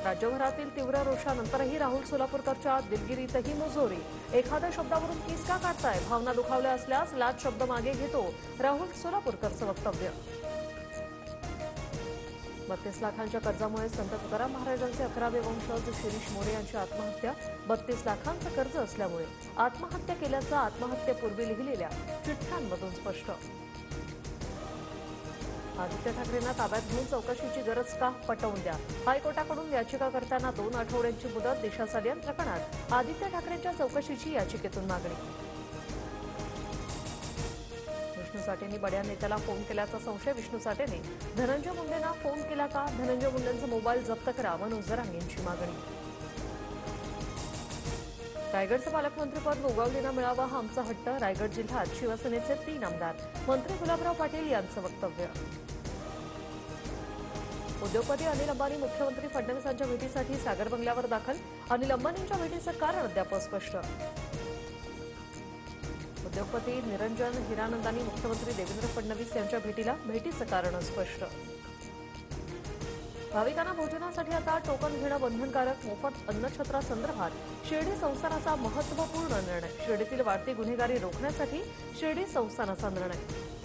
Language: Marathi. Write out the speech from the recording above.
राज्यभरातील तीव्र रोषानंतरही राहुल सोलापूरकरच्या दिलगिरीतही मुजोरी. एखाद्या शब्दावरून केस का काढताय? भावना दुखावल्या असल्यास लाच शब्द मागे घेतो, राहुल सोलापूरकरचं वक्तव्य. 32 लाखांच्या कर्जामुळे संत तुकाराम महाराजांचे 11वे वंशज शिरीष मोरे यांची आत्महत्या. 32 लाखांचं कर्ज असल्यामुळे आत्महत्या केल्याचं आत्महत्येपूर्वी लिहिलेल्या चिठ्ठ्यांमधून स्पष्ट. आदित्य ठाकरेंना ताब्यात घेऊन चौकशीची गरज का? पटवून द्या. हायकोर्टाकडून याचिकाकर्त्यांना 2 आठवड्यांची मुदत. दिशा सालियन प्रकरणात आदित्य ठाकरेंच्या चौकशीची याचिकेतून मागणी. विष्णू साठेंनी बड्या नेत्याला फोन केल्याचा संशय. विष्णू साठेने धनंजय मुंडेंना फोन केला का? धनंजय मुंडेंचा मोबाईल जप्त करा, मनोज जरांगेंची मागणी. रायगडचं पालकमंत्रीपद गोगावलेंना मिळावं हा आमचा हट्ट. रायगड जिल्ह्यात शिवसेनेचे 3 आमदार. मंत्री गुलाबराव पाटील यांचं वक्तव्य. उद्योगपती अनिल अंबानी मुख्यमंत्री फडणवीसांच्या भेटीसाठी सागर बंगल्यावर दाखल. अनिल अंबानींच्या भेटीचं कारण अद्याप अस्पष्ट. उद्योगपती निरंजन हिरानंदानी मुख्यमंत्री देवेंद्र फडणवीस यांच्या भेटीला. भेटीचं कारण अस्पष्ट. भाविकांना भोजनासाठी आता टोकन घेणं बंधनकारक. मोफत अन्नछत्रासंदर्भात शिर्डी संस्थानाचा महत्त्वपूर्ण निर्णय. शिर्डीतील वाढती गुन्हेगारी रोखण्यासाठी शिर्डी संस्थानाचा निर्णय.